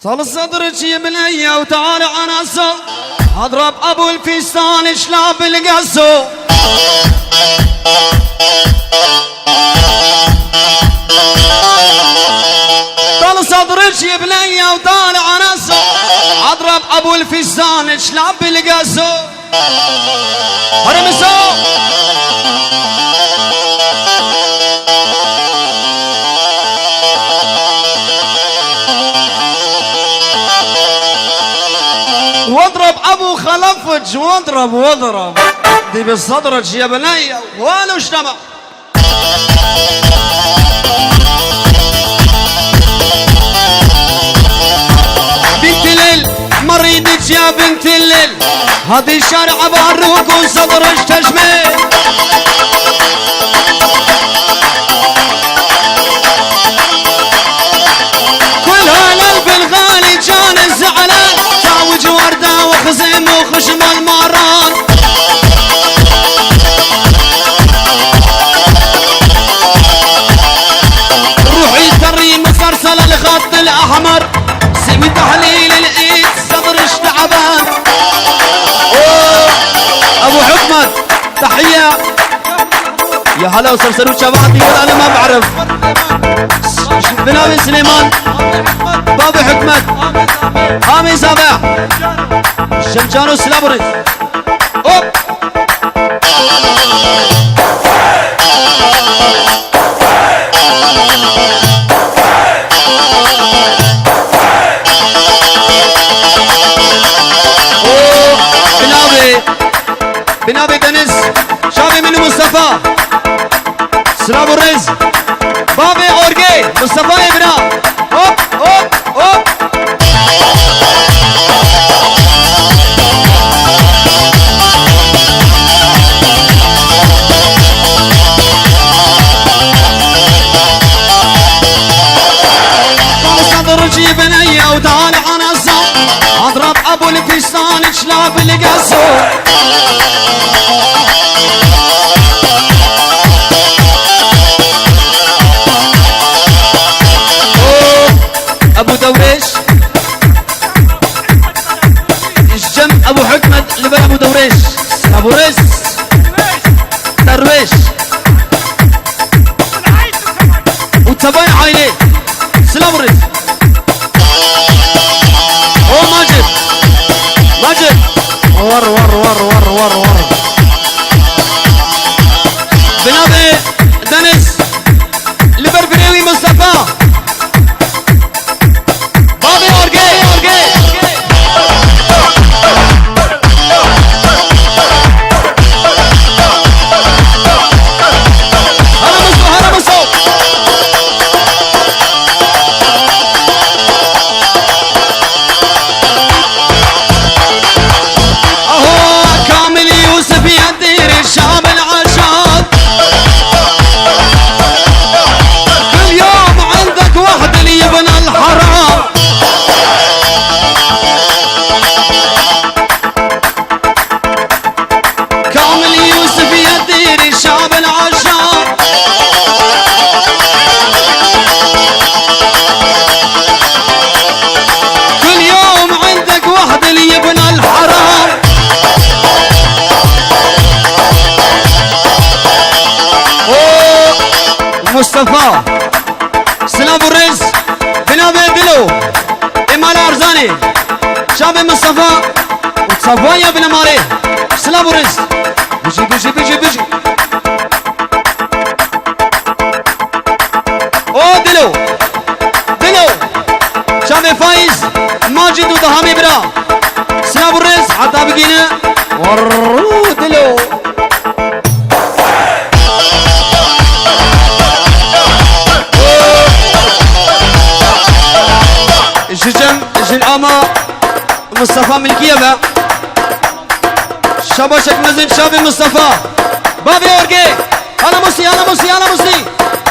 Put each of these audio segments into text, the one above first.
طال صدرك يا بنية وتعال عناسو اضرب ابو الفستان شلاب القصو طال صدرك يا بنية وتعال عناسو اضرب ابو الفستان شلاب القصو هرمسو واضرب ابو خلفج واضرب دي بالصدرج يا بنية ولو اجتمع بنت الليل مريدك يا بنت الليل هذه الشارع بهروك وصدرج تشمل كل هالقلب الغالي جان الزعلان تعوج وردة وخزم وخشم الماران روحي كريم مسرسل الخط الأحمر سوي تحليل الإيد صدرش تعبان أبو حكمت تحية يا هلا وسرسروا شباب يقول أنا ما بعرف بناوي سليمان بابي حكمت هامي سابع شمشانو سلابرز اوب بنابي دنس شابي من مصطفى سلابرز بابي اورجي مصطفى ابنا اوب اوب اوب صدرجي بنية وتعال عنصة اضرب ابو الفستان شلاب القصو ابو دوريش الجم ابو حكمت لبن ابو دوريش ابو رز درويش وتباي عيني سلام رز او ماجد ور بنابي دنس لبربريوي مصطفى مصطفى سلام الرز بنابي دلو إمال أرزاني شاب مصطفى وصفايا بن ماري سلام الرز بيجي او دلو شاب فايز ماجد ودهامي برا سلام الرز حتى بقينا ورو دلو جلعامة مصطفى ملكية بقى شباشك مزن شابي مصطفى بابي اورجي انا موسي قوم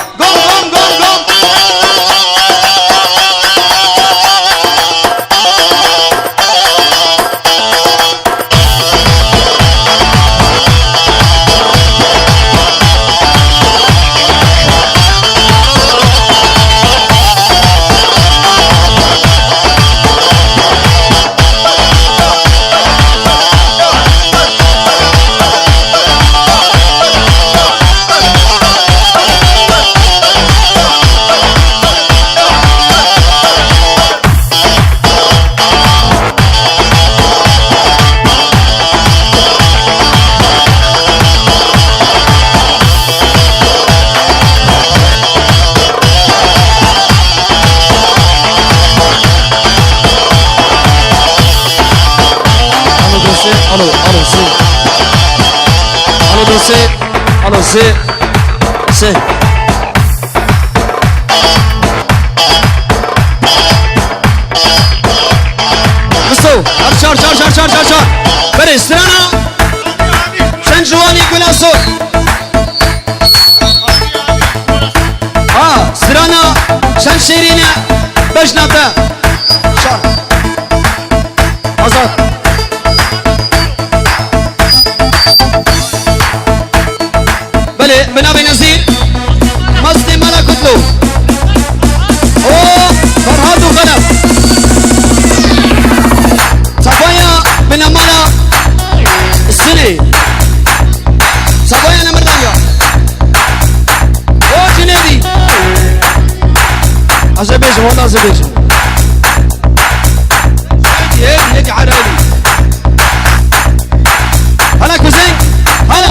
مالا سه بسو شار بري سرانا شن جواني كنا صوت سرانا شن شيرينا بجناتا شار azat بله بنابي نزير مصدي مالا كتلو فرهاد وغلب صفايا بنا مالا السنة صفايا نمرانيا جنيدي أزبيجم والله أزبيجم هيك عرالي هلا كوزين هلا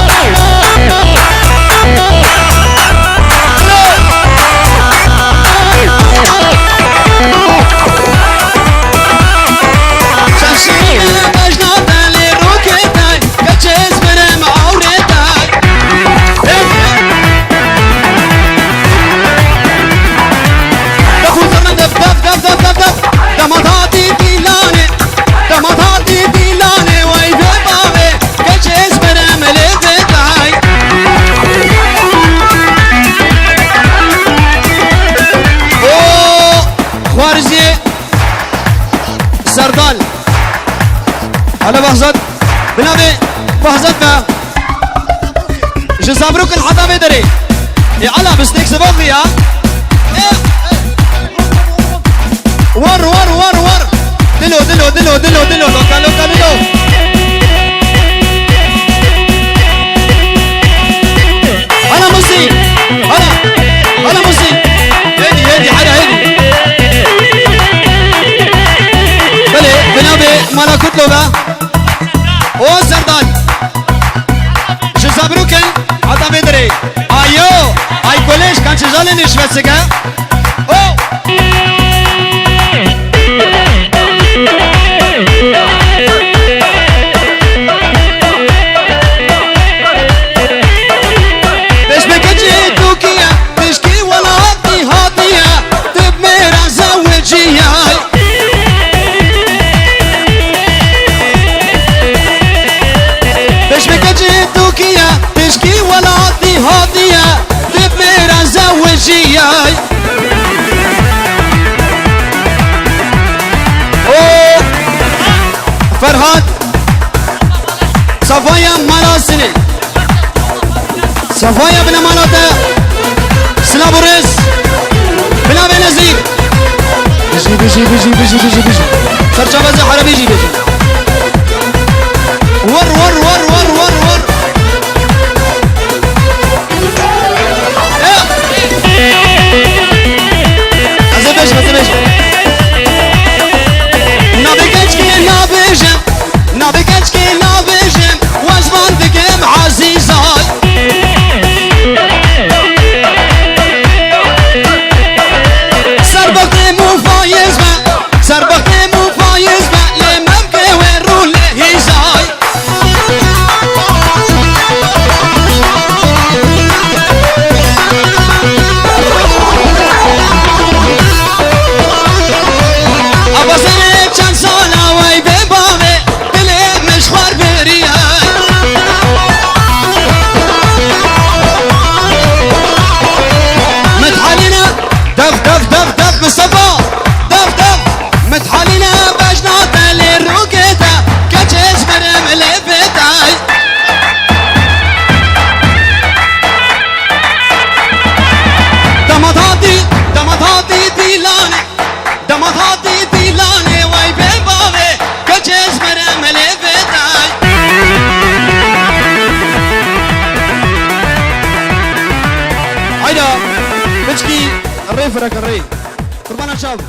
سردال على بحثت بنابي بحثت جزابروك الحطة بدري يا على بستيك سبب يا ور دلو لوكالو على موسي على موسي هدي هدي بنابي مالا كتلوغا سردال جزابروكن عطا بدري اي كوليش كان شجالي نشفتسكا فرهاد صفايا مالا سني صفايا بنا مالاتا سلاب الرز بنا بنزير بيجي سرچا بزا حرا بيجي ور ازبش نابكتش كي نابجم وزمان دقم عزيزاي سربقي مو فايز ما لممكن ويرو لهيزاي أبصري كان صانا ويبي بامي دف بالصفا دف متحالينا بجناتا للروكيتا كتشيز مرم لفتاي دمطاتي ديلاني واي بيبابي كتشيز مرم لفتاي هيدا بتشكي الريفرك الري قربانا شاب